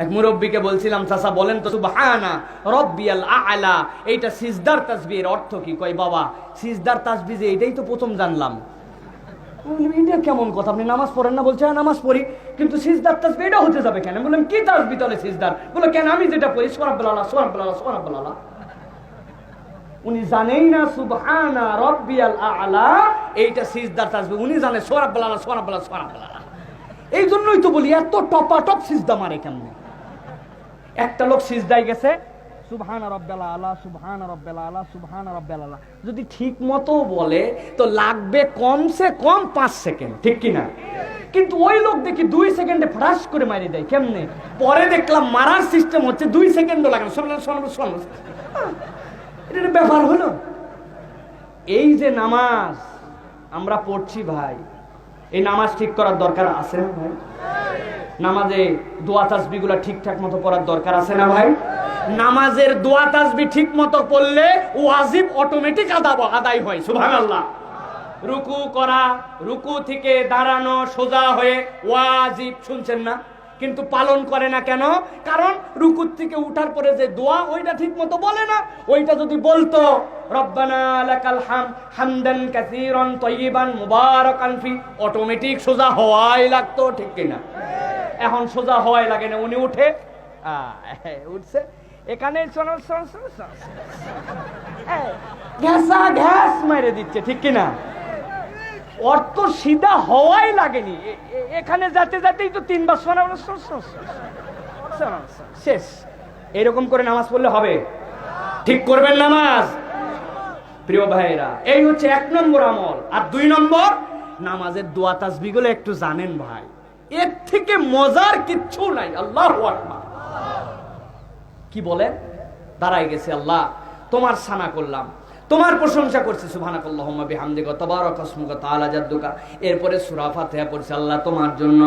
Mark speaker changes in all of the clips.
Speaker 1: এক মুরব্বীকে বলছিলাম, চাচা বলেন তো সুবহানা রাব্বিয়াল আ'লা এইটা সিজদার তাসবিহের অর্থ কি? কয় বাবা সিজদার তাসবিহ যে এটাই তো প্রথম জানলাম। এটা কেমন কথা, আপনি নামাজ পড়েন না? বলছে নামাজ পড়ি, কিন্তু সিজদার তাসবিহ এটা হতে যাবে কেন? বললাম কি তাসবিহ তাহলে সিজদার? বলে কেন আমি যেটা পড়ি সুবহানাল্লাহ সুবহানাল্লাহ সুবহানাল্লাহ। উনি জানেই না সুবহানা রাব্বিয়াল আ'লা এইটা সিজদার তাসবিহ, উনি জানে সুবহানাল্লাহ সুবহানাল্লাহ সুবহানাল্লাহ। এই জন্যই তো বলি এত টপাটপ সিজদা মারে কেমনে। একটা লোক সিজদায় গেছে সুবহান রাব্বিয়াল আ'লা সুবহান রাব্বিয়াল আ'লা সুবহান রাব্বিয়াল আ'লা, যদি ঠিক মতো বলে তো লাগবে কমসে কম 5 সেকেন্ড, ঠিক কিনা? কিন্তু ওই লোক দেখি 2 সেকেন্ডে ফ্রাশ করে মারি দেয়। কেমনে? পরে দেখলাম মারার সিস্টেম হচ্ছে 2 সেকেন্ডও লাগে না। এটা ব্যাপার হলো। এই যে নামাজ আমরা পড়ছি ভাই, এই নামাজ ঠিক করার দরকার আছে না ভাই? নামাজে দোয়া তাসবিহ গুলা ঠিকঠাক মতো পড়ার দরকার আছে না ভাই? নামাজের দোয়া তাসবিহ ঠিক মতো পড়লে ওয়াজিব অটোমেটিক আদায় হয়। সুবহানাল্লাহ। রুকু করা, রুকু থেকে দাঁড়ানো সোজা হয়ে ওয়াজিব, শুনছেন না? কিন্তু পালন করে না কেন? কারণ রুকু থেকে উঠার পরে যে দোয়া ওইটা ঠিক মতো বলে না। ওইটা যদি বলতো রব্বানা লাকাল হামদান কাসীরান তাইয়িবান মুবারাকান ফি, অটোমেটিক সোজা হওয়াই লাগতো, ঠিক কিনা? এখন সোজা হওয়াই লাগে না। উনি উঠে উঠছে এখানে ঘেঁষা ঘ্যাস মেরে দিচ্ছে, ঠিক কিনা? অর্থ সিধা হওয়াই লাগেনি। এখানে যাতে যাতেই তো 3 বার শেষ। এরকম করে নামাজ পড়লে হবে? ঠিক করবেন নামাজ। প্রিয় ভাইরা, এই হচ্ছে 1 নম্বর আমল। আর 2 নম্বর, নামাজের দোয়া তাসবিহ গুলো একটু জানেন ভাই, এর থেকে মজার কিচ্ছু নাই। আল্লাহু আকবার। কি বলেন? দাঁড়াই গেছে, আল্লাহ তোমার সানা করলাম, তোমার প্রশংসা করছি, সুবহানাকাল্লাহুম্মা বিহামদিকা তাবারাকা ইসমুকা তাআলা জাদ্দুকা। এরপরে সূরা ফাতিহা পড়ছি আল্লাহ তোমার জন্য।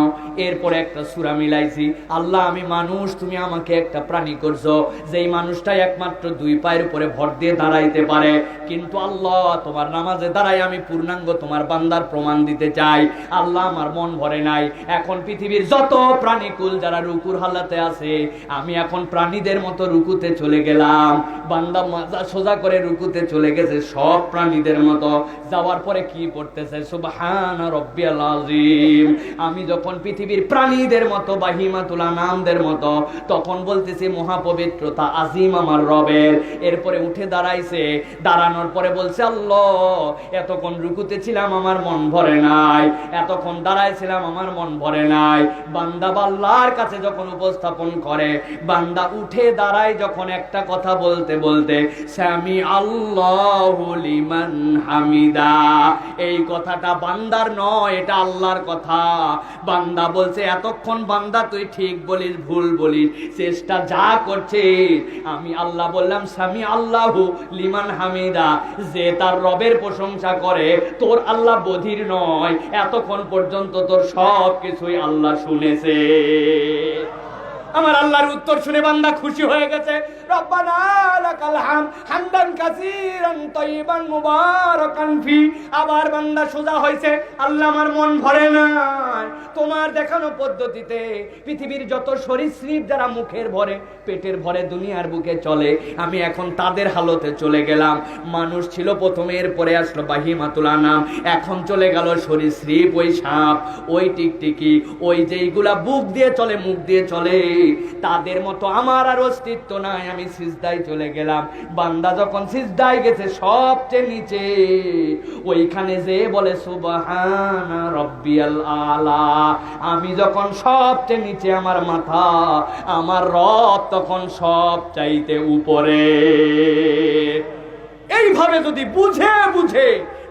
Speaker 1: এরপরে একটা সূরা মিলাইছি, আল্লাহ আমি মানুষ, তুমি আমাকে একটা প্রাণী করছো, যেই মানুষটাই একমাত্র 2 পায়ের উপরে ভর দিয়ে দাঁড়াইতে পারে। কিন্তু আল্লাহ তোমার নামাজে দাঁড়াই আমি পূর্ণাঙ্গ তোমার বান্দার প্রমাণ দিতে চাই। আল্লাহ আমার মন ভরে নাই। এখন পৃথিবীর যত প্রাণীকুল যারা রুকুর হালাতে আছে, আমি এখন প্রাণীদের মতো রুকুতে চলে গেলাম। বান্দা মাজা সোজা করে রুকুতে চলে গেছে সব প্রাণীদের মতো। যাওয়ার পরে কি পড়তেছে? সুবহানা রাব্বিয়াল আযীম। আমি যখন পৃথিবীর প্রাণীদের মতো বাহিমাতুল আনামদের মতো, তখন বলতেছি মহাপবিত্রতা আজিম আমার রবের। এরপরে উঠে দাঁড়াইছে, দাঁড়ানোর পরে বলছে আল্লাহ এতক্ষণ রুকুতে ছিলাম আমার মন ভরে নাই, এতক্ষণ দাঁড়াইছিলাম আমার মন ভরে নাই। বান্দা আল্লাহর কাছে যখন উপস্থাপন করে, বান্দা উঠে দাঁড়ায় যখন একটা কথা বলতে বলতে সামি আল্লাহ লিমান হামিদা, এই কথাটা বান্দার নয়, এটা আল্লাহর কথা। বান্দা বলছে এতক্ষণ বান্দা তুই ঠিক বলিস ভুল বলিস, চেষ্টা যা করছিস, আমি আল্লাহ বললাম সামি আল্লাহু লিমান হামিদা, যে তার রবের প্রশংসা করে, তোর আল্লাহ বধির নয়, এতক্ষণ পর্যন্ত তোর সব কিছুই আল্লাহ শুনেছে। আমার আল্লাহর উত্তর শুনে বান্দা খুশি হয়ে গেছে। রব্বানা লাকাল হামদান কাসীরান তাইয়িবান মুবারাকান ফি। আবার বান্দা সোজা হয়েছে, আল্লাহ আমার মন ভরে নাই। তোমার দেখানো পদ্ধতিতে পৃথিবীর যত সরীসৃপ যারা মুখের ভরে পেটের ভরে দুনিয়ার বুকে চলে, আমি এখন তাদের হালতে চলে গেলাম। মানুষ ছিল প্রথমে, এরপরে আসলো বাহিমাতুল আনাম, এখন চলে গেল সরীসৃপ, ওই সাপ, ওই টিকটিকি, ওই যেইগুলা বুক দিয়ে চলে মুখ দিয়ে চলে, তাদের মতো আমার আর অস্তিত্ব নাই। আমি সিজদায় চলে গেলাম। বান্দা যখন সিজদায় গেছে সবচেয়ে নিচে, ওইখানে যে বলে সুবহানা রাব্বিয়াল আলা, আমি যখন সবচেয়ে নিচে আমার মাথা, আমার রব তখন সব চাইতে উপরে। এইভাবে যদি বুঝে বুঝে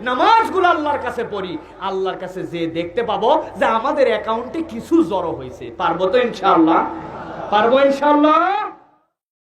Speaker 1: নামাজগুলো আল্লাহর কাছে পড়ি, আল্লাহর কাছে যে দেখতে পাবো যে আমাদের অ্যাকাউন্টে কিছু জড়ো হয়েছে। পারবো তো ইনশাআল্লাহ? পারবো ইনশাআল্লাহ।